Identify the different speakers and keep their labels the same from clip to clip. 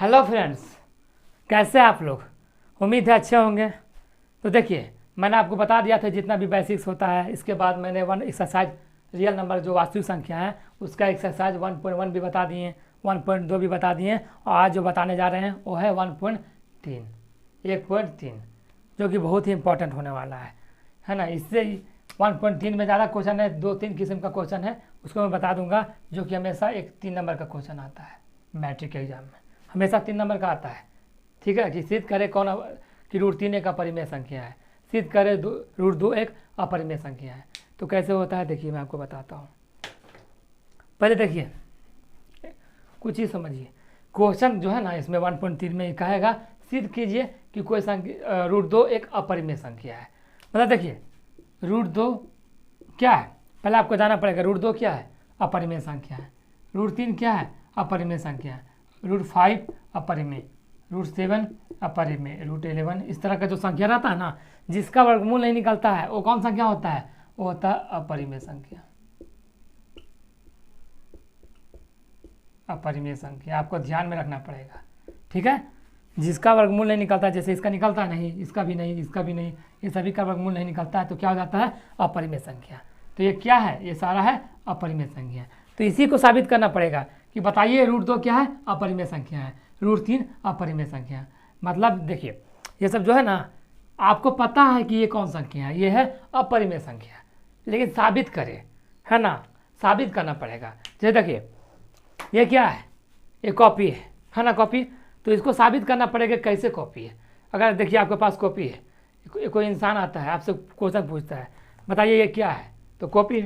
Speaker 1: Hello friends, कैसे आप लोग? उम्मीद है अच्छे होंगे। तो देखिए, मैंने आपको बता दिया था जितना भी बेसिक्स होता है। इसके बाद मैंने वन एक्सरसाइज रियल नंबर जो वास्तविक संख्या है उसका एक्सरसाइज 1.1 भी बता दिए, 1.2 भी बता दिए, और आज जो बताने जा रहे हैं वो है 1.3, 1.3, जो कि बहुत ही इंपॉर्टेंट होने वाला है ना। इससे 1.3 में ज़्यादा क्वेश्चन है, 2-3 किस्म का क्वेश्चन है, उसको मैं बता दूंगा, जो कि हमेशा 3 नंबर का क्वेश्चन आता है मैट्रिक एग्जाम में, हमेशा 3 नंबर का आता है। ठीक है, कि सिद्ध करे कौन कि √3 एक अपरिमेय संख्या है, सिद्ध करे √2 एक अपरिमेय संख्या है। तो कैसे होता है देखिए, मैं आपको बताता हूँ। पहले देखिए, कुछ ही समझिए। क्वेश्चन जो है ना इसमें 1.3 में कहेगा सिद्ध कीजिए कि कोई संख्या √2 एक अपरिमेय संख्या है। मतलब देखिए, √2 क्या है, पहले आपको जाना पड़ेगा। √2 क्या है? अपरिमेय संख्या है। √3 क्या है? अपरिमेय संख्या है। √5 अपरिमेय, √7 अपरिमेय, √11, इस तरह का जो संख्या रहता है ना, जिसका वर्गमूल नहीं निकलता है वो कौन संख्या होता है? वो होता है अपरिमेय संख्या। अपरिमेय संख्या आपको ध्यान में रखना पड़ेगा, ठीक है। जिसका वर्गमूल नहीं निकलता, जैसे इसका निकलता नहीं, इसका भी नहीं, इसका भी नहीं, ये सभी का वर्गमूल नहीं निकलता है, तो क्या हो जाता है? अपरिमेय संख्या। तो ये क्या है? ये सारा है अपरिमेय संख्या। तो इसी को साबित करना पड़ेगा कि बताइए √2 क्या है? अपरिमेय संख्या है। √3 अपरिमेय संख्या। मतलब देखिए, ये सब जो है ना, आपको पता है कि ये कौन संख्या है, ये है अपरिमेय संख्या, लेकिन साबित करे, है ना, साबित करना पड़ेगा। जैसे देखिए, ये क्या है? ये कॉपी है ना, कॉपी। तो इसको साबित करना पड़ेगा कैसे कॉपी है। अगर देखिए आपके पास कॉपी है, कोई इंसान आता है आपसे क्वेश्चन पूछता है, बताइए ये क्या है, तो कॉपी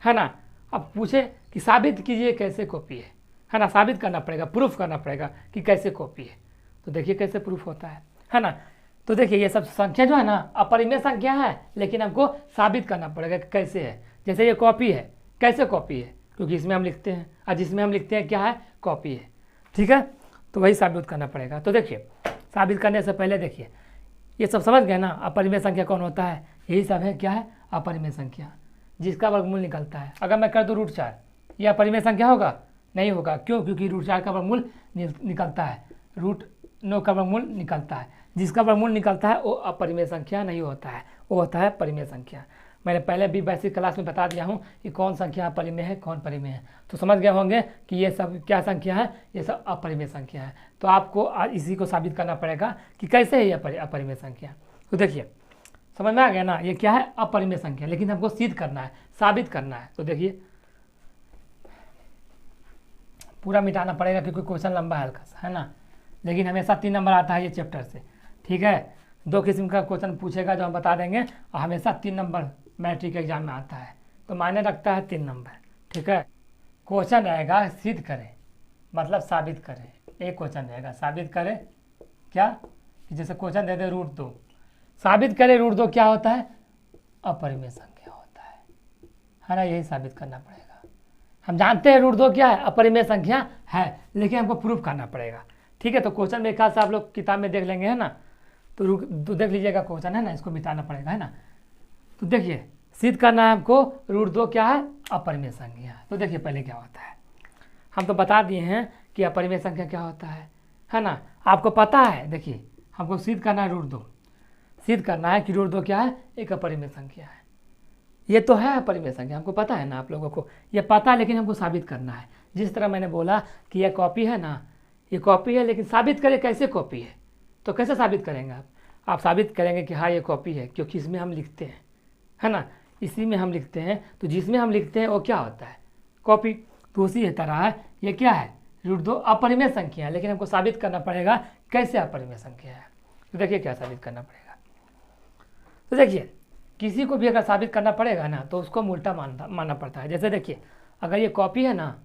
Speaker 1: है ना। अब पूछे कि साबित कीजिए कैसे कॉपी है ना, साबित करना पड़ेगा, प्रूफ करना पड़ेगा कि कैसे कॉपी है। तो देखिए कैसे प्रूफ होता है ना। तो देखिए, ये सब संख्या जो है ना अपरिमेय संख्या है, लेकिन हमको साबित करना पड़ेगा कि कैसे है। जैसे ये कॉपी है, कैसे कॉपी है? क्योंकि इसमें हम लिखते हैं, और जिसमें हम लिखते हैं क्या है? कॉपी है, ठीक है। तो वही साबित करना पड़ेगा। तो देखिए, साबित करने से पहले देखिए, ये सब समझ गए ना, अपरिमेय संख्या कौन होता है? यही सब है, क्या है? अपरिमेय संख्या, जिसका वर्गमूल निकलता है। अगर मैं कर दूँ √4, यह अपरिमेय संख्या होगा? नहीं होगा। क्यों? क्योंकि √4 का वर्गमूल निकलता है, √9 का वर्गमूल निकलता है। जिसका वर्गमूल निकलता है वो अपरिमेय संख्या नहीं होता है, वो होता है परिमेय संख्या। मैंने पहले भी बेसिक क्लास में बता दिया हूँ कि कौन संख्या अपरिमेय है, कौन परिमेय है। तो समझ गए होंगे कि ये सब क्या संख्या है, ये सब अपरिमेय संख्या है। तो आपको आज इसी को साबित करना पड़ेगा कि कैसे है ये अपरिमेय संख्या। तो देखिए, समझ में आ गया ना, ये क्या है? अपरिमेय संख्या, लेकिन हमको सिद्ध करना है, साबित करना है। तो देखिए, पूरा मिटाना पड़ेगा क्योंकि क्वेश्चन लंबा है हल्का सा, है ना, लेकिन हमेशा 3 नंबर आता है ये चैप्टर से, ठीक है। 2 किस्म का क्वेश्चन पूछेगा जो हम बता देंगे, और हमेशा 3 नंबर मैट्रिक एग्जाम में आता है, तो मायने रखता है 3 नंबर, ठीक है। क्वेश्चन रहेगा सिद्ध करें, मतलब साबित करें। एक क्वेश्चन रहेगा साबित करें क्या, कि जैसे क्वेश्चन दे दे √2, साबित करें √2 क्या होता है? अपरिमेय संख्या होता है ना। यही साबित करना पड़ेगा। हम जानते हैं √2 क्या है? अपरिमेय संख्या है, लेकिन हमको प्रूफ करना पड़ेगा, ठीक है। तो क्वेश्चन मेरे ख्याल से आप लोग किताब में देख लेंगे, है ना। तो देख लीजिएगा क्वेश्चन, है ना, इसको मिटाना पड़ेगा, है ना। तो देखिए, सिद्ध करना है हमको √2 क्या है? अपरिमेय संख्या। तो देखिए पहले क्या होता है, हम तो बता दिए हैं कि अपरिमेय संख्या क्या होता है ना, आपको पता है। देखिए, हमको सिद्ध करना है √2, सिद्ध करना है कि √2 क्या है? एक अपरिमेय संख्या है। ये तो है अपरिमेय संख्या, हमको पता है ना, आप लोगों को ये पता है, लेकिन हमको साबित करना है। जिस तरह मैंने बोला कि यह कॉपी है ना, ये कॉपी है, लेकिन साबित करें कैसे कॉपी है। तो कैसे साबित करेंगे आप साबित करेंगे कि हाँ ये कॉपी है, क्योंकि इसमें हम लिखते हैं, है ना, इसी में हम लिखते हैं। तो जिसमें हम लिखते हैं वो क्या होता है? कॉपी। तो उसी तरह ये क्या है? √2 अपरिमेय संख्या है, लेकिन हमको साबित करना पड़ेगा कैसे अपरिमेय संख्या है। तो देखिए क्या साबित करना पड़ेगा। तो देखिए, किसी को भी अगर साबित करना पड़ेगा ना, तो उसको उल्टा मानना पड़ता है। जैसे देखिए, अगर ये कॉपी है ना,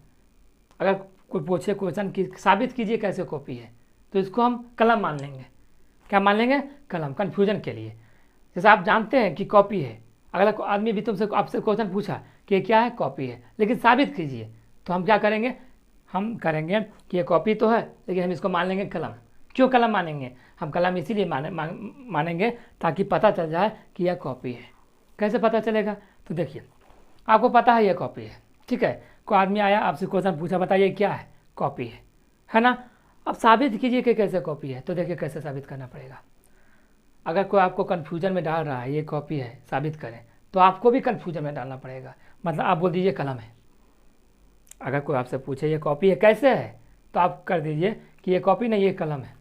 Speaker 1: अगर कोई पूछे क्वेश्चन की साबित कीजिए कैसे कॉपी है, तो इसको हम कलम मान लेंगे। क्या मान लेंगे? कलम, कन्फ्यूजन के लिए। जैसे आप जानते हैं कि कॉपी है, अगला आदमी भी तुमसे आपसे क्वेश्चन पूछा कि ये क्या है? कॉपी है, लेकिन साबित कीजिए, तो हम क्या करेंगे? हम करेंगे कि ये कॉपी तो है, लेकिन हम इसको मान लेंगे कलम। क्यों कलम मानेंगे? हम कलम इसीलिए मानेंगे ताकि पता चल जाए कि यह कॉपी है। कैसे पता चलेगा? तो देखिए, आपको पता है यह कॉपी है, ठीक है। कोई आदमी आया आपसे क्वेश्चन पूछा, बताइए क्या है? कॉपी है ना। अब साबित कीजिए कि कैसे कॉपी है। तो देखिए कैसे साबित करना पड़ेगा। अगर कोई आपको कन्फ्यूजन में डाल रहा है ये कॉपी है साबित करें, तो आपको भी कन्फ्यूजन में डालना पड़ेगा। मतलब आप बोल दीजिए कलम है। अगर कोई आपसे पूछे ये कॉपी है कैसे है, तो आप कर दीजिए कि ये कॉपी नहीं ये कलम है।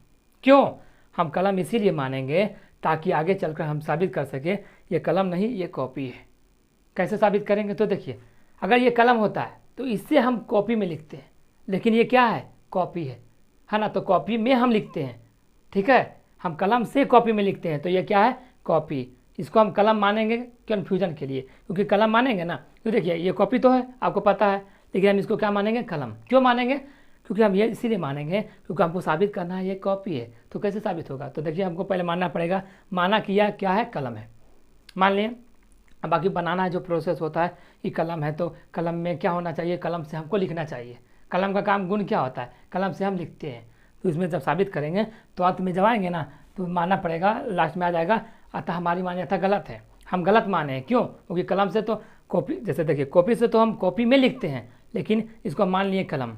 Speaker 1: क्यों? हम कलम इसीलिए मानेंगे ताकि आगे चलकर हम साबित कर सकें ये कलम नहीं ये कॉपी है। कैसे साबित करेंगे? तो देखिए, अगर ये कलम होता है तो इससे हम कॉपी में लिखते हैं, लेकिन ये क्या है? कॉपी है ना। तो कॉपी में हम लिखते हैं, ठीक है। हम कलम से कॉपी में लिखते हैं, तो ये क्या है? कॉपी। इसको हम कलम मानेंगे कन्फ्यूजन के लिए, क्योंकि कलम मानेंगे ना। तो देखिए ये कॉपी तो है, आपको पता है, लेकिन हम इसको क्या मानेंगे? कलम। क्यों मानेंगे? क्योंकि हम ये इसीलिए मानेंगे क्योंकि हमको साबित करना है ये कॉपी है। तो कैसे साबित होगा? तो देखिए हमको पहले मानना पड़ेगा, माना किया क्या है? कलम है, मान लिए। अब बाकी बनाना जो प्रोसेस होता है ये कलम है, तो कलम में क्या होना चाहिए? कलम से हमको लिखना चाहिए। कलम का काम गुण क्या होता है? कलम से हम लिखते हैं। तो इसमें जब साबित करेंगे तो अंत में जब आएंगे ना तो मानना पड़ेगा, लास्ट में आ जाएगा अतः हमारी मान्यता गलत है। हम गलत माने हैं। क्यों? क्योंकि कलम से तो कॉपी, जैसे देखिए कॉपी से तो हम कॉपी में लिखते हैं, लेकिन इसको मान लिए कलम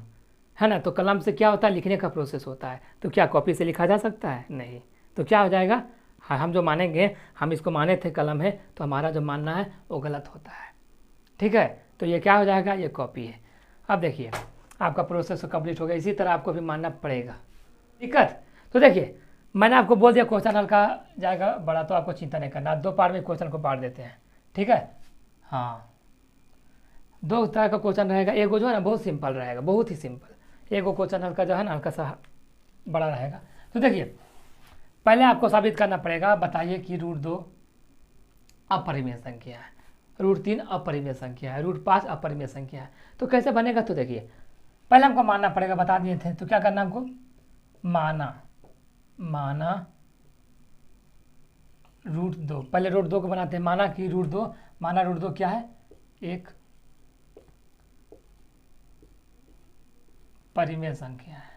Speaker 1: है ना। तो कलम से क्या होता है? लिखने का प्रोसेस होता है। तो क्या कॉपी से लिखा जा सकता है? नहीं। तो क्या हो जाएगा? हाँ, हम जो मानेंगे, हम इसको माने थे कलम है, तो हमारा जो मानना है वो गलत होता है, ठीक है। तो ये क्या हो जाएगा? ये कॉपी है। अब देखिए आपका प्रोसेस कंप्लीट हो गया। इसी तरह आपको भी मानना पड़ेगा, दिक्कत। तो देखिए मैंने आपको बोल दिया क्वेश्चन हल्का जाएगा बड़ा, तो आपको चिंता नहीं करना। 2 पार्ट में क्वेश्चन को बांट देते हैं, ठीक है। हाँ, 2 तरह का क्वेश्चन रहेगा। एक जो है ना बहुत सिंपल रहेगा, बहुत ही सिंपल। एक वो क्वेश्चन हल्का जो है ना हल्का सा बड़ा रहेगा। तो देखिए पहले आपको साबित करना पड़ेगा, बताइए कि √2 अपरिमेय संख्या है, √3 अपरिमेय संख्या है, √5 अपरिमेय संख्या है। तो कैसे बनेगा? तो देखिए पहले हमको मानना पड़ेगा, बता दिए थे। तो क्या करना हमको? माना √2। पहले √2 को बनाते हैं। माना कि √2, माना √2 क्या है? एक परिमेय संख्या है,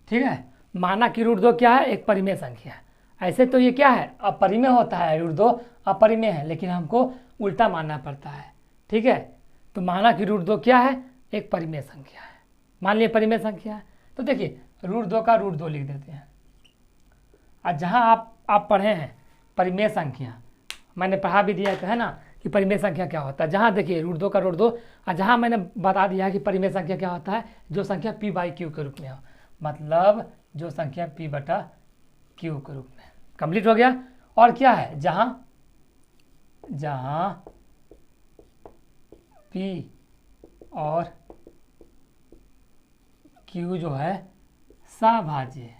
Speaker 1: ठीक है। माना कि √2 क्या है? एक परिमेय संख्या है। ऐसे तो ये क्या है? अपरिमेय होता है। √2 अपरिमेय है, लेकिन हमको उल्टा मानना पड़ता है, ठीक है। तो माना कि √2 क्या है? एक परिमेय संख्या है। मान लिए परिमेय संख्या है। तो देखिए √2 का √2 लिख देते हैं। और जहाँ आप पढ़े हैं परिमेय संख्या, मैंने पढ़ा भी दिया है ना कि परिमेय संख्या क्या होता है। जहाँ देखिए √2 का √2, और जहाँ मैंने बता दिया है कि परिमेय संख्या क्या होता है, जो संख्या p/q के रूप में हो, मतलब जो संख्या p/q के रूप में। कंप्लीट हो गया। और क्या है? जहाँ p और q जो है सभाज्य है।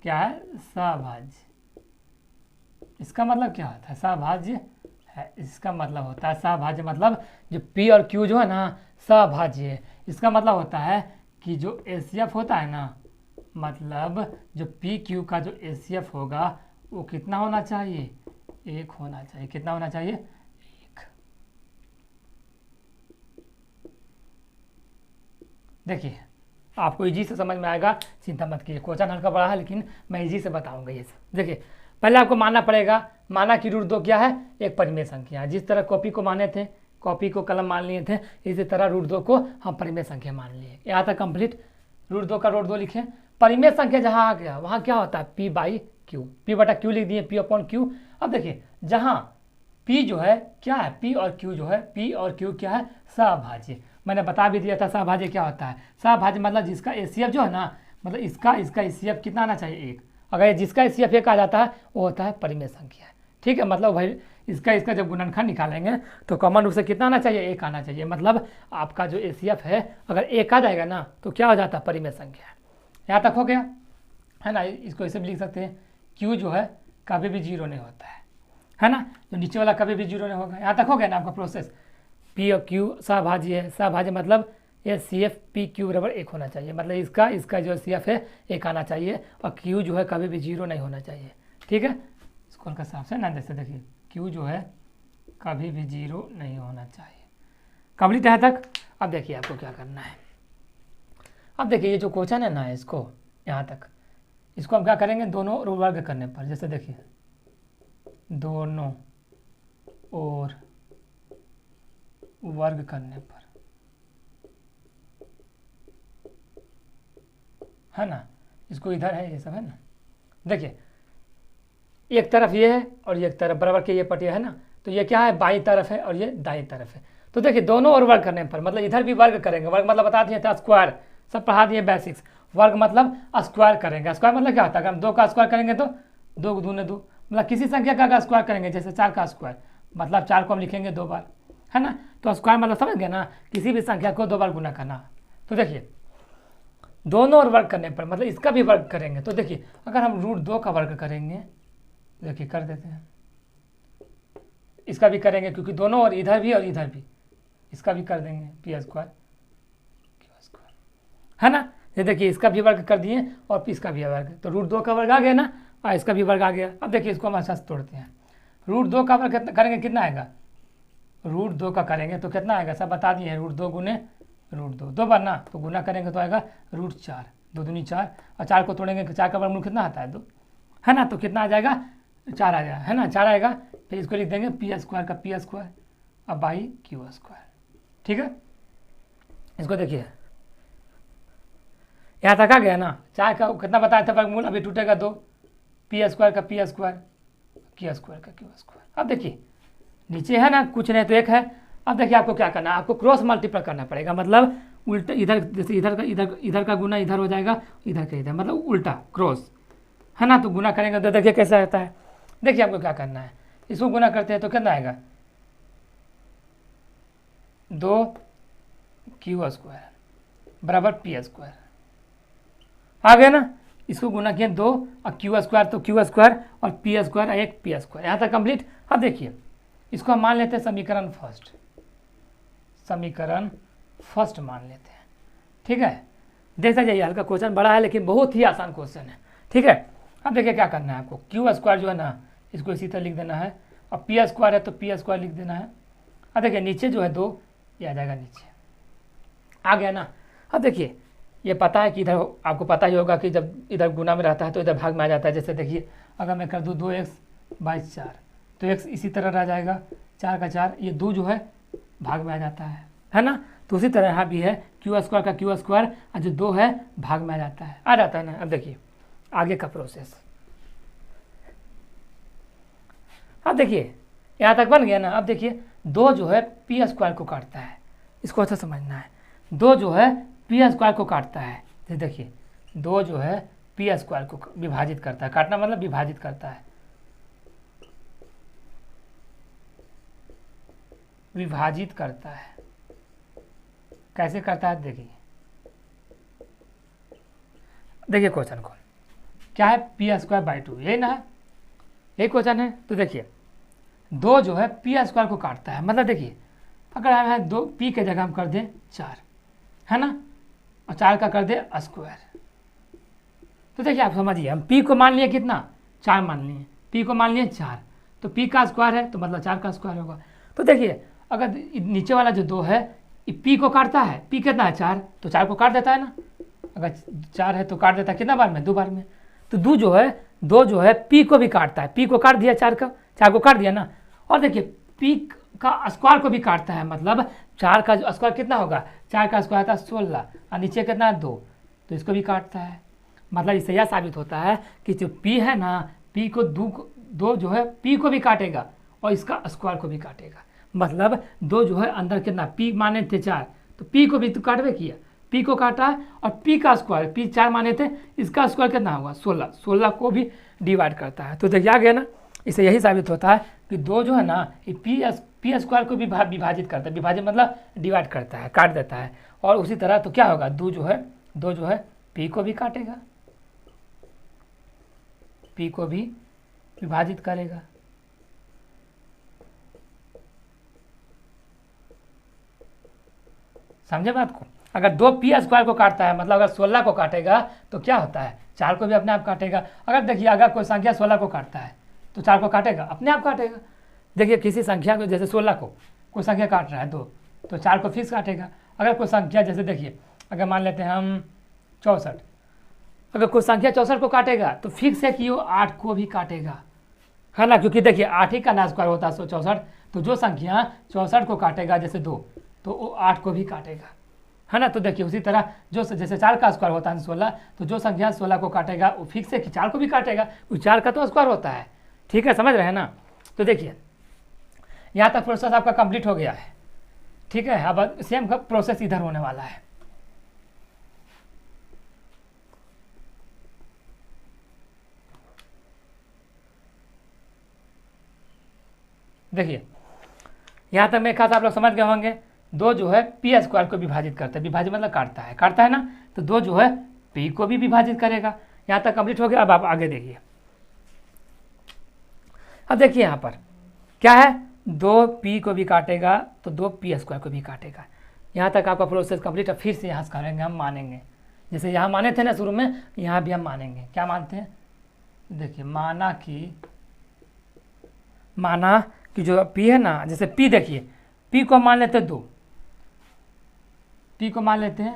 Speaker 1: क्या है? सभाज्य। इसका मतलब क्या होता है? सभाज्य है। इसका मतलब होता है सभाज्य, मतलब जो p और q जो है ना सभाज्य है। इसका मतलब होता है कि जो HCF होता है ना, मतलब जो PQ का जो HCF होगा वो कितना होना चाहिए? 1 होना चाहिए। कितना होना चाहिए? 1। देखिए आपको इजी से समझ में आएगा, चिंता मत कीजिए। क्वेश्चन हल्का बड़ा है, लेकिन मैं इजी से बताऊंगा ये सब। देखिए पहले आपको मानना पड़ेगा, माना कि √2 क्या है? एक परिमेय संख्या है। जिस तरह कॉपी को माने थे, कॉपी को कलम मान लिए थे, इसी तरह √2 को हम परिमेय संख्या मान लिए। यहाँ तक कंप्लीट। √2 का √2 लिखें। परिमेय संख्या जहाँ आ गया वहाँ क्या होता है? p/q, p/q लिख दिए, p/q। अब देखिए जहाँ p जो है क्या है? p और q जो है, p और q क्या है? सभाज्य। मैंने बता भी दिया था सभाज्य क्या होता है। सभाज्य मतलब जिसका HCF जो है ना, मतलब इसका HCF कितना आना चाहिए? 1। अगर जिसका HCF 1 आ जाता है वो होता है परिमेय संख्या, ठीक है। मतलब भाई इसका जब गुणनखंड निकालेंगे तो कॉमन रूप से कितना आना चाहिए? 1 आना चाहिए। मतलब आपका जो HCF है अगर 1 आ जाएगा ना तो क्या हो जाता है? परिमेय संख्या। यहाँ तक हो गया है ना। इसको ऐसे भी लिख सकते हैं, Q जो है कभी भी 0 नहीं होता है ना। जो नीचे वाला कभी भी 0 नहीं होगा। यहाँ तक हो गया ना आपका प्रोसेस। P और Q सभाज्य है। सभाज्य मतलब HCF PQ बराबर 1 होना चाहिए। मतलब इसका जो HCF है 1 आना चाहिए, और Q जो है कभी भी 0 नहीं होना चाहिए, ठीक है। इसको हल्का साफ से ना, जैसे देखिए Q जो है कभी भी 0 नहीं होना चाहिए। कंप्लीट है तक। अब देखिए आपको क्या करना है। अब देखिए ये जो क्वेश्चन है ना, इसको यहाँ तक, इसको हम क्या करेंगे? दोनों वर्ग करने पर, जैसे देखिए दोनों ओर वर्ग करने पर, है ना, इसको इधर है ये सब, है ना। देखिए एक तरफ ये है और एक तरफ बराबर के ये पटिया है ना, तो ये क्या है, बाईं तरफ है और ये दाईं तरफ है। तो देखिए दोनों ओर वर्ग करने पर, मतलब इधर भी वर्ग करेंगे, वर्ग मतलब बता दिए थे स्क्वायर, सब पढ़ा दिए बेसिक्स। वर्ग मतलब स्क्वायर करेंगे, स्क्वायर मतलब क्या होता है, अगर हम 2 का स्क्वायर करेंगे तो 2 दूने 2, मतलब किसी संख्या का अगर स्क्वायर करेंगे, जैसे 4 का स्क्वायर, मतलब 4 को हम लिखेंगे 2 बार, है ना। तो स्क्वायर मतलब समझ गए ना, किसी भी संख्या को 2 बार गुना करना। तो देखिए दोनों ओर वर्ग करने पर, मतलब इसका भी वर्ग करेंगे, तो देखिए अगर हम √2 का वर्ग करेंगे, देखिए कर देते हैं, इसका भी करेंगे क्योंकि दोनों ओर इधर भी और इधर भी, इसका भी कर देंगे p स्क्वायर q स्क्वायर, है ना। ये देखिए इसका भी वर्ग कर दिए और इसका भी वर्ग, तो √2 का वर्ग आ गया ना, और इसका भी वर्ग आ गया। अब देखिए इसको हम अच्छा से तोड़ते हैं, √2 का वर्ग करेंगे कितना आएगा, √2 का करेंगे तो कितना आएगा, सब बता दिए, √2 गुने √2, 2 बार ना, तो गुना करेंगे तो आएगा √4, 2 दूनी 4, और 4 को तोड़ेंगे तो 4 का वर्गमूल कितना आता है 2, है ना। तो कितना आ जाएगा 4 आ जाएगा, है ना, 4 आएगा। फिर इसको लिख देंगे p स्क्वायर का p स्क्वायर अब बाई q स्क्वायर, ठीक है। इसको देखिए यहाँ तक आ गया ना, 4 का कितना बताया था वर्गमूल, अभी टूटेगा 2, p स्क्वायर का p स्क्वायर, q स्क्वायर का q स्क्वायर। अब देखिए नीचे है ना कुछ नहीं तो 1 है। अब देखिए आपको क्या करना है, आपको क्रॉस मल्टीपल करना पड़ेगा, मतलब उल्टा, इधर जैसे इधर का गुना इधर हो जाएगा, इधर का इधर, मतलब उल्टा क्रॉस, है ना। तो गुना करेंगे तो देखिए कैसा रहता है। देखिए आपको क्या करना है, इसको गुना करते हैं तो कितना आएगा 2q स्क्वायर बराबर p स्क्वायर, आ गया ना। इसको गुना किया 2 और q स्क्वायर, तो q स्क्वायर और p स्क्वायर, एक p स्क्वायर, यहाँ तक कंप्लीट। अब देखिए इसको हम मान लेते हैं समीकरण फर्स्ट मान लेते हैं, ठीक है। देखते जाइए हल्का क्वेश्चन बड़ा है लेकिन बहुत ही आसान क्वेश्चन है, ठीक है। अब देखिए क्या करना है आपको, q स्क्वायर जो है ना इसको इसी तरह लिख देना है, और p स्क्वायर है तो p स्क्वायर लिख देना है। अब देखिए नीचे जो है 2, ये आ जाएगा नीचे, आ गया ना। अब देखिए ये पता है कि इधर आपको पता ही होगा कि जब इधर गुना में रहता है तो इधर भाग में आ जाता है। जैसे देखिए अगर मैं कर दूँ 2x/4 तो x इसी तरह रह जाएगा, 4 का 4, ये 2 जो है भाग में आ जाता है ना। तो उसी तरह यहाँ भी है q स्क्वायर का q स्क्वायर, और जो 2 है भाग में आ जाता है ना। अब देखिए आगे का प्रोसेस, अब देखिए यहाँ तक बन गया ना। अब देखिए 2 जो है p स्क्वायर को काटता है, इसको अच्छा समझना है, 2 जो है p स्क्वायर को काटता है। तो देखिए 2 जो है p स्क्वायर को विभाजित करता है, काटना मतलब विभाजित करता है, विभाजित करता है। कैसे करता है देखिए क्वेश्चन को क्या है, p स्क्वायर बाई 2, यही ना है, यही क्वेश्चन है। तो देखिए 2 जो है p स्क्वायर को काटता है, मतलब देखिए अगर हम है 2 p के जगह हम कर दें 4, है ना, और 4 का कर दे स्क्वायर, तो देखिए आप समझिए हम p को मान लिए कितना 4 मान लिए, p को मान लिए 4, तो p का स्क्वायर है तो मतलब 4 का स्क्वायर होगा। तो देखिए अगर नीचे वाला जो 2 है ये p को काटता है, p कितना है 4, तो 4 को काट देता है ना, अगर 4 है तो काट देता है कितना बार में, 2 बार में। तो 2 जो है p को भी काटता है, p को काट दिया 4 को काट दिया ना। और देखिए p का स्क्वायर को भी काटता है, मतलब 4 का स्क्वायर कितना होगा, 4 का स्क्वायर था 16, और नीचे कितना है 2, तो इसको भी काटता है। मतलब इससे यह साबित होता है कि जो p है ना, p को 2 जो है p को भी काटेगा और इसका स्क्वायर को भी काटेगा। मतलब 2 जो है अंदर कितना p माने थे 4, तो p को भी तो काटवे किया, p को काटा है, और p का स्क्वायर, p 4 माने थे, इसका स्क्वायर कितना होगा 16 को भी डिवाइड करता है। तो देखिए आ गया ना, इससे यही साबित होता है कि 2 जो है ना ये p स्क्वायर को भी विभाजित करता है, विभाजित मतलब डिवाइड करता है, काट देता है। और उसी तरह तो क्या होगा 2 जो है p को भी काटेगा, p को भी विभाजित करेगा। समझे बात को, अगर 2 p स्क्वायर को काटता है मतलब अगर 16 को काटेगा तो क्या होता है 4 को भी अपने आप काटेगा। अगर देखिए अगर कोई संख्या 16 को काटता है तो 4 को काटेगा, अपने आप काटेगा। देखिए किसी संख्या को जैसे 16 को कोई संख्या काट रहा है 2, तो 4 को फिक्स काटेगा। अगर कोई संख्या जैसे देखिए अगर मान लेते हैं हम 64, अगर कोई संख्या 64 को काटेगा तो फिक्स है कि वो 8 को भी काटेगा, है ना, क्योंकि देखिए 8 ही का ना स्क्वायर होता है 164, तो जो संख्या 64 को काटेगा जैसे 2, तो वो 8 को भी काटेगा, है ना। तो देखिए उसी तरह जो जैसे 4 का स्क्वायर होता है 16, तो जो संख्या 16 को काटेगा वो फिक्स है कि 4 को भी काटेगा, क्योंकि 4 का तो स्क्वायर होता है। ठीक है, समझ रहे हैं ना। तो देखिए यहाँ तक प्रोसेस आपका कंप्लीट हो गया है। ठीक है, अब सेम का प्रोसेस इधर होने वाला है। देखिए यहाँ तक मेरे ख्याल से आप लोग समझ गए होंगे। 2 जो है पी स्क्वायर को विभाजित करता है, विभाजित मतलब काटता है ना, तो 2 जो है पी को भी विभाजित करेगा। यहाँ तक कंप्लीट हो गया। अब आप आगे देखिए, अब देखिए यहाँ पर क्या है, 2 पी को भी काटेगा तो 2 पी स्क्वायर को भी काटेगा। यहाँ तक आपका प्रोसेस कंप्लीट है। फिर से यहाँ से करेंगे, हम मानेंगे, जैसे यहाँ माने थे ना शुरू में, यहाँ भी हम मानेंगे। क्या मानते हैं, देखिए माना कि जो पी है ना, जैसे पी देखिए, पी को मान लेते हैं 2, पी को मान लेते हैं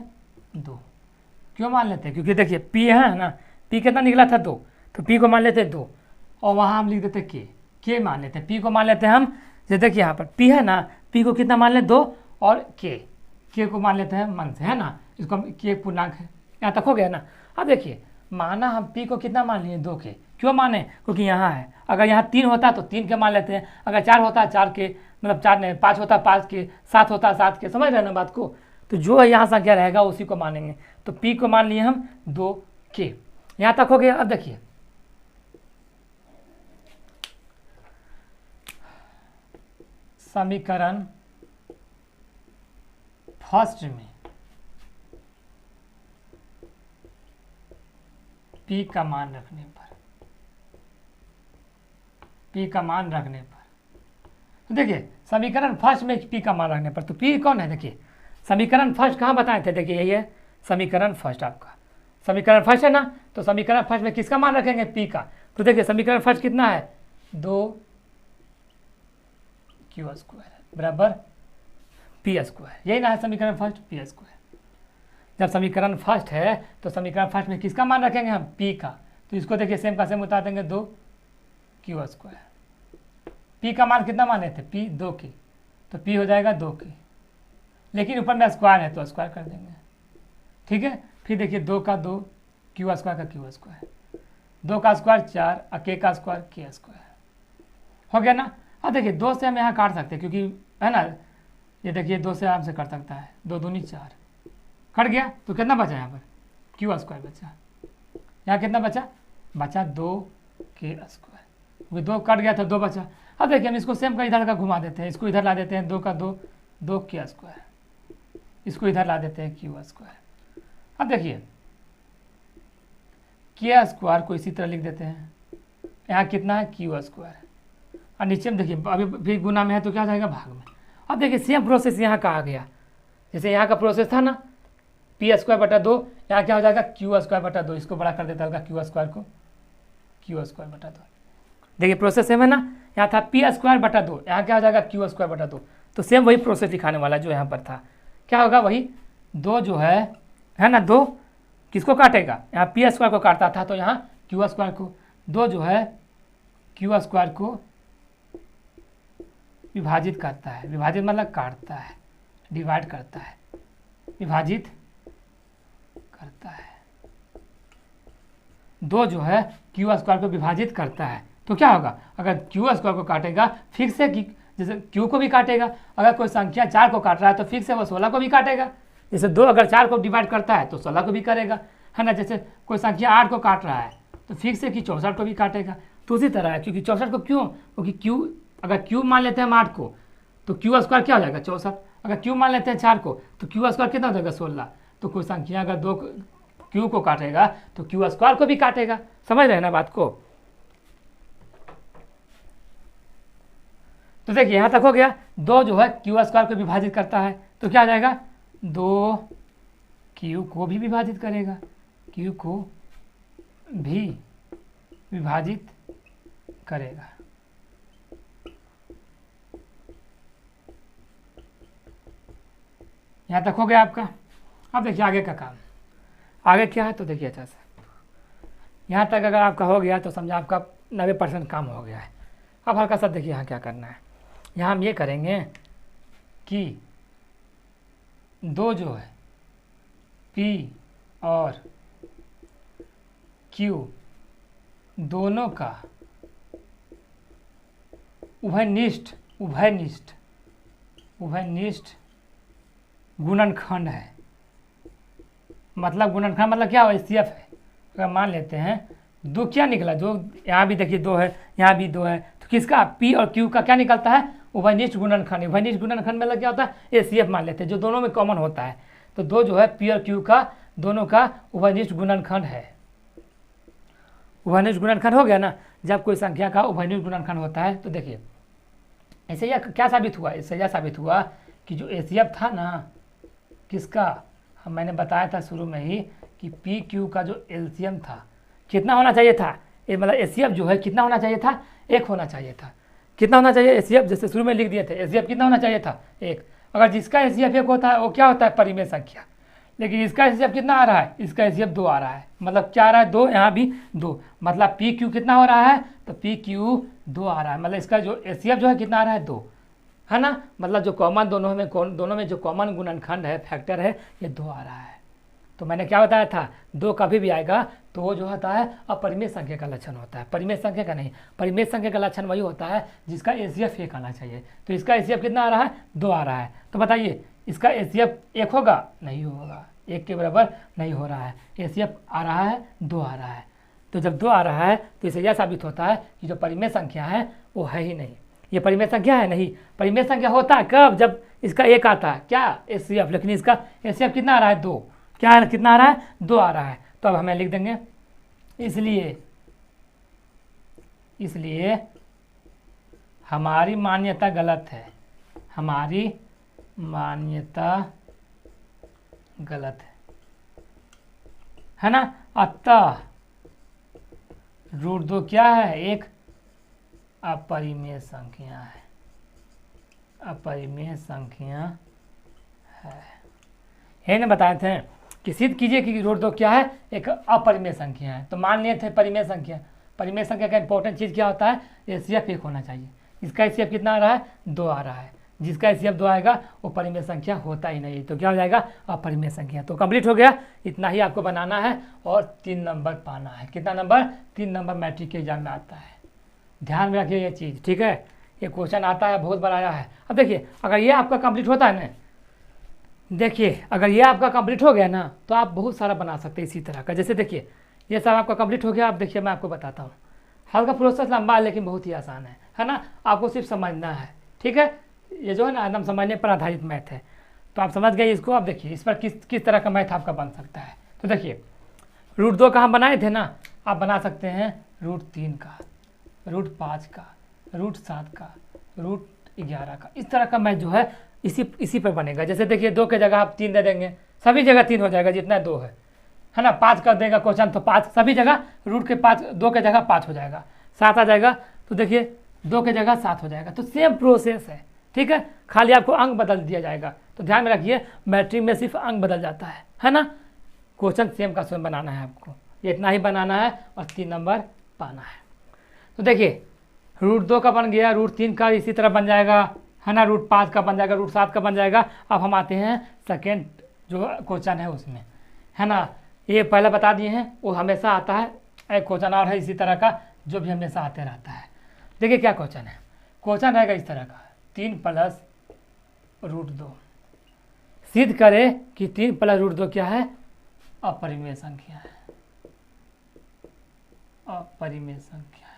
Speaker 1: 2। क्यों मान लेते हैं, क्योंकि देखिए पी है ना, पी कितना निकला था 2, तो पी को मान लेते हैं 2, और वहाँ हम लिख देते हैं के मान लेते हैं, पी को मान लेते हैं हम। जैसे देखिए यहाँ पर पी है ना, पी को कितना मान ले 2, और के को मान लेते हैं मन से, है ना, इसको हम के पूर्णांक है। यहाँ तक हो गया ना। अब देखिए माना हम पी को कितना मान लिए 2 के, क्यों माने, क्योंकि यहाँ है, अगर यहाँ 3 होता तो 3 के मान लेते हैं, अगर 4 होता 4 के, मतलब 4 नहीं 5 होता 5 के, 7 होता 7 के, समझ रहे हैं ना बात को। तो जो यहाँ संख्या रहेगा उसी को मानेंगे। तो पी को मान लिए हम 2 के। यहाँ तक हो गया। अब देखिए समीकरण फर्स्ट में पी का मान रखने पर, पी का मान रखने पर, तो देखिए समीकरण फर्स्ट में पी का मान रखने पर, तो पी कौन है, देखिए समीकरण फर्स्ट कहाँ बताए थे, देखिए यही है समीकरण फर्स्ट आपका, समीकरण फर्स्ट है ना। तो समीकरण फर्स्ट में किसका मान रखेंगे, पी का। तो देखिए समीकरण फर्स्ट कितना है, 2 क्यू स्क्वायर बराबर पी स्क्वायर, यही ना है समीकरण फर्स्ट, पी स्क्वायर। जब समीकरण फर्स्ट है तो समीकरण फर्स्ट में किसका मान रखेंगे हम, पी का। तो इसको देखिए सेम का सेम उतार देंगे, 2 क्यू स्क्वायर। पी का मान कितना माने थे, पी 2 की, तो पी हो जाएगा 2 की, लेकिन ऊपर में स्क्वायर है तो स्क्वायर कर देंगे। ठीक है, फिर देखिए 2 का 2, क्यू स्क्वायर का क्यू स्क्वायर, 2 का स्क्वायर 4, और के का स्क्वायर के स्क्वायर। हो गया ना। अब देखिए 2 से हम यहाँ काट सकते हैं, क्योंकि है ना, ये देखिए 2 से आराम से कट सकता है, 2 दूनी 4, कट गया। तो कितना बचा यहाँ पर, क्यू स्क्वायर बचा। यहाँ कितना बचा 2 के स्क्वायर, 2 कट गया था, 2 बचा। अब देखिए हम इसको सेम का इधर का घुमा देते हैं, इसको इधर ला देते हैं, 2 का 2, 2 के स्क्वायर, इसको इधर ला देते हैं क्यू स्क्वायर। अब देखिए के स्क्वायर को इसी तरह लिख देते हैं, यहाँ कितना है क्यू स्क्वायर, और नीचे में देखिए अभी भी गुना में है तो क्या हो जाएगा, भाग में। अब देखिए सेम प्रोसेस यहाँ का आ गया, जैसे यहाँ का प्रोसेस था ना पी स्क्वायर बटा 2, यहाँ क्या हो जाएगा क्यू स्क्वायर बटा 2, इसको बड़ा कर देता होगा क्यू स्क्वायर को, क्यू स्क्वायर बटा 2। देखिए प्रोसेस सेम है ना, यहाँ था पी स्क्वायर बटा 2, यहाँ क्या हो जाएगा क्यू स्क्वायर बटा 2। तो सेम वही प्रोसेस दिखाने वाला जो यहाँ पर था, क्या होगा वही 2 जो है ना, 2 किसको काटेगा, यहाँ पी स्क्वायर को काटता था, तो यहाँ क्यू स्क्वायर को, 2 जो है क्यू स्क्वायर को विभाजित करता है, विभाजित मतलब काटता है, डिवाइड करता है, विभाजित करता है। 2 जो है क्यू स्क्वायर को विभाजित करता है, तो क्या होगा, अगर क्यू स्क्वायर को काटेगा फिक्स है कि जैसे क्यू को भी काटेगा, अगर कोई संख्या 4 को काट रहा है तो फिक्स है वो 16 को भी काटेगा। जैसे 2 अगर 4 को डिवाइड करता है तो 16 को भी करेगा, है ना। जैसे कोई संख्या 8 को काट रहा है तो फिक्स है कि 64 को भी काटेगा। तो उसी तरह है, क्योंकि 64 को क्यों, क्योंकि क्यू अगर क्यू मान लेते हैं हम 8 को तो क्यू स्क्वायर क्या हो जाएगा 64, अगर क्यू मान लेते हैं 4 को तो क्यू स्क्वायर कितना हो जाएगा 16। तो कोई संख्या अगर 2 क्यू को काटेगा तो क्यू स्क्वायर को भी काटेगा, समझ रहे हैं ना बात को। तो देखिए यहाँ तक हो गया, 2 जो है क्यू स्क्वायर को विभाजित करता है, तो क्या आ जाएगा 2 क्यू को भी विभाजित करेगा, क्यू को भी विभाजित करेगा। यहाँ तक हो गया आपका। अब देखिए आगे का काम, आगे क्या है, तो देखिए अच्छा से यहाँ तक अगर आपका हो गया तो समझा आपका 90% काम हो गया है। अब हल्का सा देखिए यहाँ क्या करना है, यहाँ हम ये करेंगे कि दो जो है P और Q दोनों का उभयनिष्ठ गुणनखंड है। मतलब गुणनखंड मतलब क्या है, HCF है। अगर मान लेते हैं दो, क्या निकला, जो यहाँ भी देखिए 2 है, यहाँ भी 2 है, तो किसका P और Q का क्या निकलता है, उभयनिष्ठ गुणनखंड। उभयनिष्ठ गुणनखंड मतलब क्या होता है, HCF मान लेते हैं, जो दोनों में कॉमन होता है। तो दो जो है P और Q का दोनों का उभयनिष्ठ गुणनखंड है। उभयनिष्ठ गुणनखंड हो गया ना। जब कोई संख्या का उभयनिष्ठ गुणनखंड होता है तो देखिए ऐसे यह क्या साबित हुआ, इससे यह साबित हुआ कि जो HCF था ना किसका, मैंने बताया था शुरू में ही कि PQ का जो LCM था कितना होना चाहिए था, ये मतलब HCF जो है कितना होना चाहिए था, 1 होना चाहिए था। कितना होना चाहिए HCF, जैसे शुरू में लिख दिए थे HCF कितना होना चाहिए था, 1। अगर जिसका HCF 1 होता है वो क्या होता है, परिमेय संख्या। लेकिन इसका HCF कितना आ रहा है, इसका HCF 2 आ रहा है। मतलब क्या आ रहा है, 2, यहाँ भी 2, मतलब PQ कितना हो रहा है, तो PQ 2 आ रहा है। मतलब इसका जो HCF जो है कितना आ रहा है, 2, है ना। मतलब जो कॉमन दोनों में जो कॉमन गुणनखंड है, फैक्टर है, ये 2 आ रहा है। तो मैंने क्या बताया था, 2 कभी भी आएगा तो वो जो होता है अपरिमेय संख्या का लक्षण होता है, परिमेय संख्या का नहीं। परिमेय संख्या का लक्षण वही होता है जिसका HCF 1 आना चाहिए। तो इसका HCF कितना आ रहा है, 2 आ रहा है। तो बताइए इसका HCF 1 होगा, नहीं होगा, 1 के बराबर नहीं हो रहा है। HCF आ रहा है, 2 आ रहा है। तो जब 2 आ रहा है तो इससे यह साबित होता है कि जो परिमेय संख्या है वो है ही नहीं, ये परिमेय संख्या है नहीं। परिमेय संख्या होता है कब, जब इसका 1 आता है क्या, HCF। लेकिन इसका HCF कितना आ रहा है, 2। क्या है, कितना आ रहा है, 2 आ रहा है। तो अब हमें लिख देंगे इसलिए हमारी मान्यता गलत है, हमारी मान्यता गलत है ना। अतः √2 क्या है, एक अपरिमेय संख्या है, अपरिमेय संख्या है। यही बताए थे कि सिद्ध कीजिए कि √2 क्या है, एक अपरिमेय संख्या है। तो मान लिए थे परिमेय संख्या। परिमेय संख्या का इंपॉर्टेंट चीज़ क्या होता है, HCF 1 होना चाहिए। इसका HCF कितना आ रहा है, 2 आ रहा है। जिसका HCF 2 आएगा वो परिमेय संख्या होता ही नहीं, तो क्या हो जाएगा, अपरिमेय संख्या। तो कंप्लीट हो गया, इतना ही आपको बनाना है और 3 नंबर पाना है। कितना नंबर, 3 नंबर मैट्रिक के एग्जाम में आता है। ध्यान में रखिए ये चीज़, ठीक है। ये क्वेश्चन आता है, बहुत बड़ा आया है। अब देखिए अगर ये आपका कंप्लीट होता है ना, देखिए अगर ये आपका कंप्लीट हो गया ना तो आप बहुत सारा बना सकते हैं इसी तरह का। जैसे देखिए ये सब आपका कंप्लीट हो गया। आप देखिए मैं आपको बताता हूँ, हल्का प्रोसेस लंबा है लेकिन बहुत ही आसान है ना। आपको सिर्फ समझना है, ठीक है। ये जो है ना एकदम समझने पर आधारित मैथ है। तो आप समझ गए इसको। आप देखिए इस पर किस तरह का मैथ आपका बन सकता है। तो देखिए √2 का हम बनाए थे ना, आप बना सकते हैं √3 का, √5 का, √7 का, √11 का। इस तरह का मैथ जो है इसी पर बनेगा। जैसे देखिए 2 के जगह आप 3 दे देंगे, सभी जगह 3 हो जाएगा जितना 2 है ना। 5 कर देगा क्वेश्चन तो 5 सभी जगह, √2 के जगह 5 हो जाएगा, 7 आ जाएगा। तो देखिए 2 के जगह 7 हो जाएगा। तो सेम प्रोसेस है, ठीक है। खाली आपको अंक बदल दिया जाएगा। तो ध्यान में रखिए मैट्रिक में सिर्फ अंक बदल जाता है ना। क्वेश्चन सेम का सेम बनाना है आपको, इतना ही बनाना है और 3 नंबर पाना है। तो देखिए √2 का बन गया, √3 का इसी तरह बन जाएगा, है ना। √5 का बन जाएगा, √7 का बन जाएगा। अब हम आते हैं सेकेंड जो क्वेश्चन है उसमें, है ना। ये पहले बता दिए हैं, वो हमेशा आता है। एक क्वेश्चन और है इसी तरह का जो भी हमेशा आते रहता है। देखिए क्या क्वेश्चन है, क्वेश्चन रहेगा इस तरह का, 3 + √2 सिद्ध करे कि 3 + √2 क्या है, अपरिमेय संख्या है, अपरिमेय संख्या है।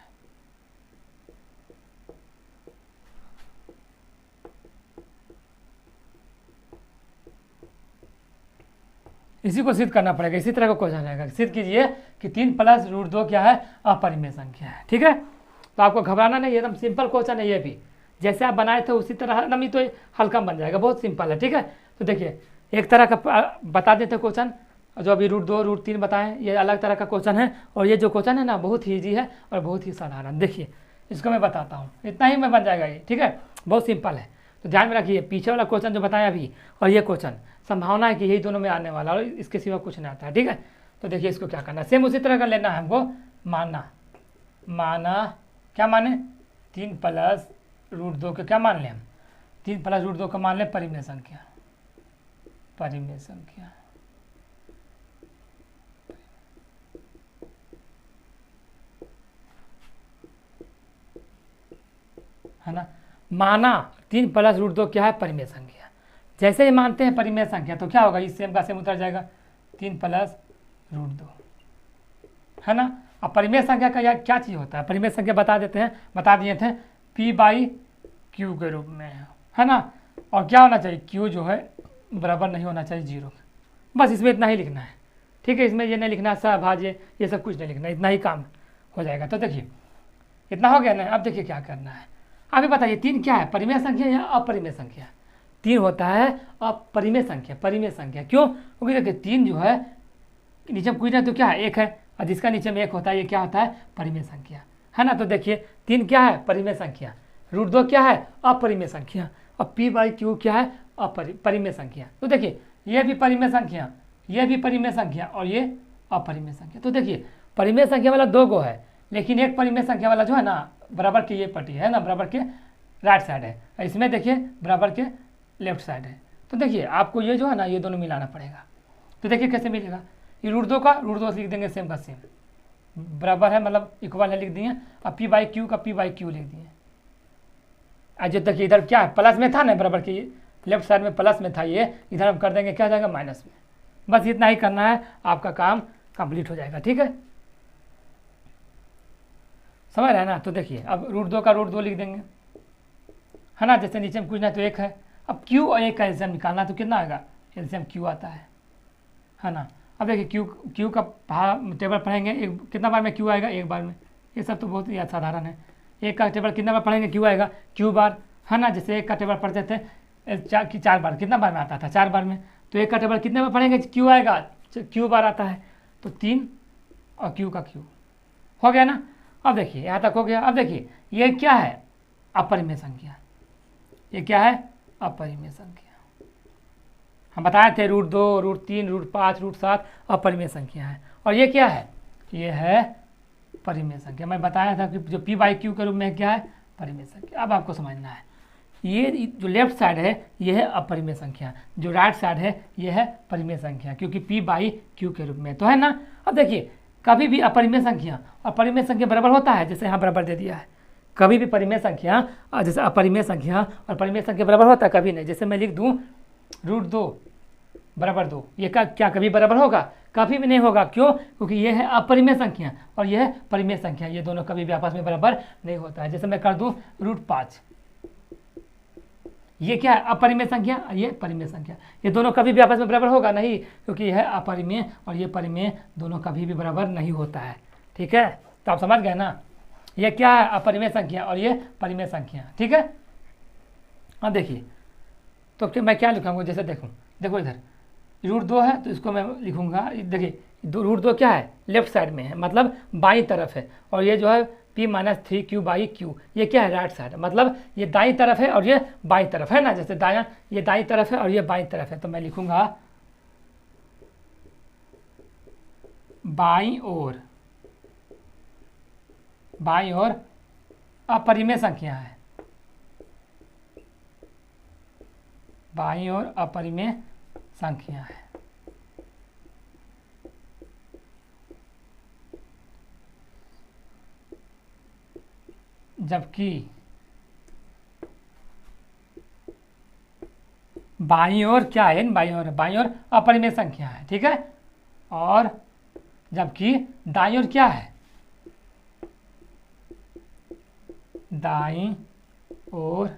Speaker 1: इसी को सिद्ध करना पड़ेगा। इसी तरह का क्वेश्चन रहेगा, सिद्ध कीजिए कि 3 + √2 क्या है, अपरिमेय संख्या है, ठीक है। तो आपको घबराना नहीं, एकदम सिंपल क्वेश्चन है। ये भी जैसे आप बनाए थे उसी तरह एकदम ही तो हल्का बन जाएगा, बहुत सिंपल है, ठीक है। तो देखिए एक तरह का बता देते क्वेश्चन, जो अभी √2 √3 बताएं, ये अलग तरह का क्वेश्चन है। और ये जो क्वेश्चन है ना बहुत ही ईजी है और बहुत ही साधारण। देखिए इसको मैं बताता हूँ, इतना ही में बन जाएगा ये, ठीक है, बहुत सिंपल है। तो ध्यान में रखिए पीछे वाला क्वेश्चन जो बताया अभी और ये क्वेश्चन संभावना है कि यही दोनों में आने वाला और इसके सिवा कुछ नहीं आता है, ठीक है। तो देखिए इसको क्या करना है, सेम उसी तरह का लेना है हमको। माना क्या माने, 3 + √2 के क्या मान लें हम, 3 + √2 का मान लें परिमेय संख्या, परिमेय संख्या। है ना, माना 3 + √2 क्या है, परिमेय संख्या। जैसे ही मानते हैं परिमेय संख्या तो क्या होगा, इस सेम का सेम उतर जाएगा, 3 + √2। है ना। अब परिमेय संख्या का यार क्या चीज़ होता है, परिमेय संख्या बता देते हैं, बता दिए थे p/q के रूप में, है ना। और क्या होना चाहिए, q जो है बराबर नहीं होना चाहिए 0 के। बस इसमें इतना ही लिखना है, ठीक है। इसमें ये नहीं लिखना सहभाज्य, ये सब कुछ नहीं लिखना, इतना ही काम हो जाएगा। तो देखिए इतना हो गया ना। अब देखिए क्या करना है, अभी बताइए 3 क्या है, परिमेय संख्या या अपरिमेय संख्या। 3 होता है अपरिमेय संख्या, परिमेय संख्या क्यों, क्योंकि देखिए 3 जो है नीचे में कुछ नहीं तो क्या है, 1 है, और जिसका नीचे में 1 होता है ये क्या होता है, परिमेय संख्या, है ना। तो देखिए 3 क्या है, परिमेय संख्या, √2 क्या है, अपरिमेय संख्या, और p/q क्या है, परिमेय संख्या। तो देखिए ये भी परिमेय संख्या, ये भी परिमेय संख्या, और ये अपरिमेय संख्या। तो देखिए परिमेय संख्या वाला 2 गो है, लेकिन एक परिमेय संख्या वाला जो है ना बराबर की ये पट्टी है ना, बराबर के राइट साइड है, इसमें देखिए बराबर के लेफ्ट साइड है। तो देखिए आपको ये जो है ना ये दोनों मिलाना पड़ेगा। तो देखिए कैसे मिलेगा, ये √2 का √2 लिख देंगे, सेम का सेम बराबर है, मतलब इक्वल है लिख दिए। अब p/q का p/q लिख दिए। आज जो देखिए इधर क्या है, प्लस में था ना, बराबर की लेफ्ट साइड में प्लस में था, ये इधर हम कर देंगे क्या जाएगा, माइनस में। बस इतना ही करना है, आपका काम कंप्लीट हो जाएगा, ठीक है, समझ रहे हैं ना। तो देखिए अब √2 का √2 लिख देंगे, है ना। जैसे नीचे में कुछ ना तो 1 है, अब q और 1 का एलसीएम निकालना तो कितना आएगा, एलसीएम q आता है ना। अब देखिए q का टेबल पढ़ेंगे, एक कितना बार में q आएगा, एक बार में। ये सब तो बहुत ही साधारण है। 1 का टेबल कितना बार पढ़ेंगे, q आएगा q बार, है ना। जैसे 1 का टेबल पढ़ते थे 4 बार, कितना बार में आता था, 4 बार में। तो 1 का टेबल कितने बार पढ़ेंगे, q आएगा, q बार आता है, तो 3 और q का q हो गया ना। अब देखिए यहाँ तक हो गया। अब देखिए ये क्या है, अपरिमेय संख्या, ये क्या है, अपरिमेय संख्या। हम बताए थे √2, √3, √5, √7 अपरिमेय संख्या है। और ये क्या है, ये है परिमेय संख्या। मैं बताया था कि जो p/q के रूप में क्या है, परिमेय संख्या। अब आपको समझना है, ये जो लेफ्ट साइड है ये है अपरिमेय संख्या, जो राइट साइड है ये है परिमेय संख्या, क्योंकि p/q के रूप में, तो है ना। अब देखिए कभी भी अपरिमेय संख्या और परिमेय संख्या बराबर होता है, जैसे यहाँ बराबर दे दिया है। कभी भी परिमेय संख्या और जैसे अपरिमेय संख्या और परिमेय संख्या बराबर होता है, कभी नहीं। जैसे मैं लिख दूँ √2 = 2, ये क्या कभी बराबर होगा, कभी भी नहीं होगा। क्यों, क्योंकि ये है अपरिमेय संख्या और ये है परिमेय संख्या, ये दोनों कभी भी आपस में बराबर नहीं होता है। जैसे मैं कर दूँ √5, ये क्या है, अपरिमेय संख्या और ये परिमेय संख्या, ये दोनों कभी भी आपस में बराबर होगा नहीं, क्योंकि यह है अपरिमेय और ये परिमेय, दोनों कभी भी बराबर नहीं होता है, ठीक है। तो आप समझ गए ना, ये क्या है, अपरिमेय संख्या और ये परिमेय संख्या, ठीक है। अब देखिए तो मैं क्या लिखूँगा, जैसे देखो इधर √2 है तो इसको मैं लिखूँगा, देखिए √2 क्या है, लेफ्ट साइड में है, मतलब बाईं तरफ है, और ये जो है p-3q/q, ये क्या है, राइट साइड, मतलब ये दाईं तरफ है और ये बाईं तरफ है ना। जैसे दायां ये दाईं तरफ है और ये बाईं तरफ है, तो मैं लिखूँगा बाईं ओर अपरिमेय संख्या है, बाईं ओर अपरिमेय संख्या है। जबकि बाईं ओर क्या है, बाईं ओर अपरिमेय संख्या है, ठीक है। और जबकि दाईं ओर क्या है, दाईं ओर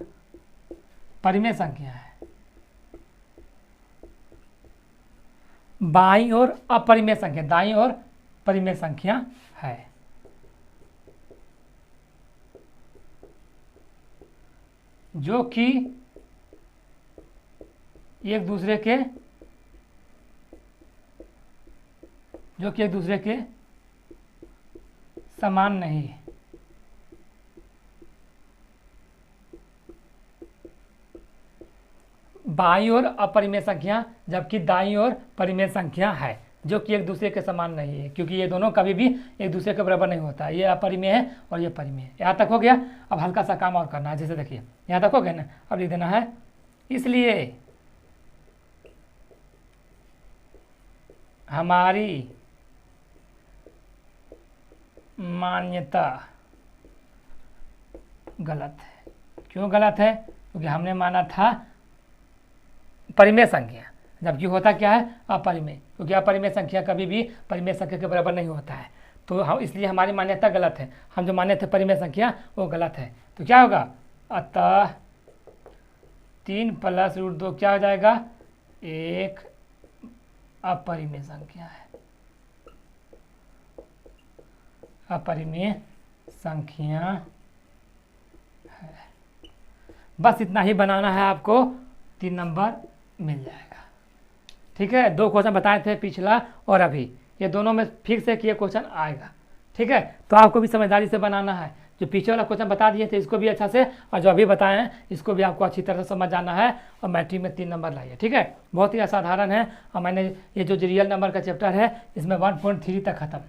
Speaker 1: परिमेय संख्या है, बाईं ओर अपरिमेय संख्या, दाईं ओर परिमेय संख्या है। जो कि एक दूसरे के समान नहीं है। बाईं ओर अपरिमेय संख्या जबकि दाईं ओर परिमेय संख्या है, जो कि एक दूसरे के समान नहीं है, क्योंकि ये दोनों कभी भी एक दूसरे के बराबर नहीं होता। ये अपरिमेय है और ये परिमेय है। यहाँ तक हो गया। अब हल्का सा काम और करना है, जैसे देखिए यहाँ तक हो गया ना। अब लिख देना है इसलिए हमारी मान्यता गलत है। क्यों गलत है? क्योंकि हमने माना था परिमेय संख्या, जबकि होता क्या है अपरिमेय, क्योंकि अपरिमेय संख्या कभी भी परिमेय संख्या के बराबर नहीं होता है। तो हम इसलिए हमारी मान्यता गलत है। हम जो माने थे परिमेय संख्या वो गलत है। तो क्या होगा? अतः 3 + √2 क्या हो जाएगा? एक अपरिमेय संख्या है। अपरिमेय संख्या है। बस इतना ही बनाना है आपको, 3 नंबर मिल जाएगा। ठीक है, 2 क्वेश्चन बताए थे, पिछला और अभी, ये दोनों में फिक्स है कि ये क्वेश्चन आएगा। ठीक है, तो आपको भी समझदारी से बनाना है। जो पीछे वाला क्वेश्चन बता दिए थे इसको भी अच्छा से, और जो अभी बताए हैं इसको भी आपको अच्छी तरह से समझ जाना है, और मैट्रिक में 3 नंबर लाइए। ठीक है, बहुत ही असाधारण है। और मैंने ये जो रियल नंबर का चैप्टर है इसमें 1.3 तक खत्म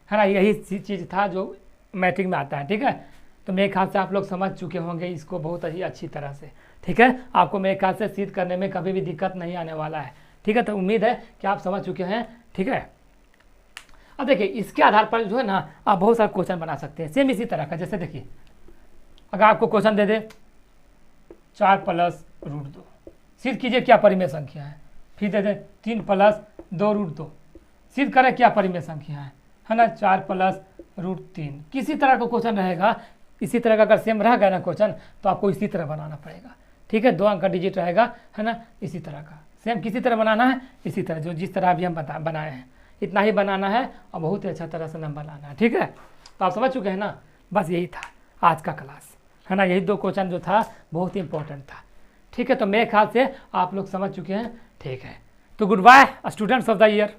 Speaker 1: है ना, यही चीज़ था जो मैट्रिक में आता है। ठीक है, तो मेरे ख्याल से आप लोग समझ चुके होंगे इसको बहुत ही अच्छी तरह से। ठीक है, आपको मेरे ख्याल से सिद्ध करने में कभी भी दिक्कत नहीं आने वाला है। ठीक है, तो उम्मीद है कि आप समझ चुके हैं। ठीक है, अब देखिए इसके आधार पर जो है ना आप बहुत सारे क्वेश्चन बना सकते हैं सेम इसी तरह का। जैसे देखिए अगर आपको क्वेश्चन दे दे 4 + √2, सिद्ध कीजिए क्या परिमेय संख्या है। फिर दे दे 3 + 2 √2, सिद्ध करें क्या परिमेय संख्या है ना। 4 + √3, किसी तरह का क्वेश्चन रहेगा। इसी तरह का अगर सेम रह गया ना क्वेश्चन तो आपको इसी तरह बनाना पड़ेगा। ठीक है, 2 अंक का डिजिट रहेगा है ना, इसी तरह का सेम किसी तरह बनाना है, इसी तरह जो जिस तरह अभी हम बनाए हैं इतना ही बनाना है, और बहुत ही अच्छा तरह से नंबर लाना है। ठीक है, तो आप समझ चुके हैं ना। बस यही था आज का क्लास है ना, यही 2 क्वेश्चन जो था बहुत ही इंपॉर्टेंट था। ठीक है, तो मेरे ख्याल से आप लोग समझ चुके हैं। ठीक है, तो goodbye students of the year.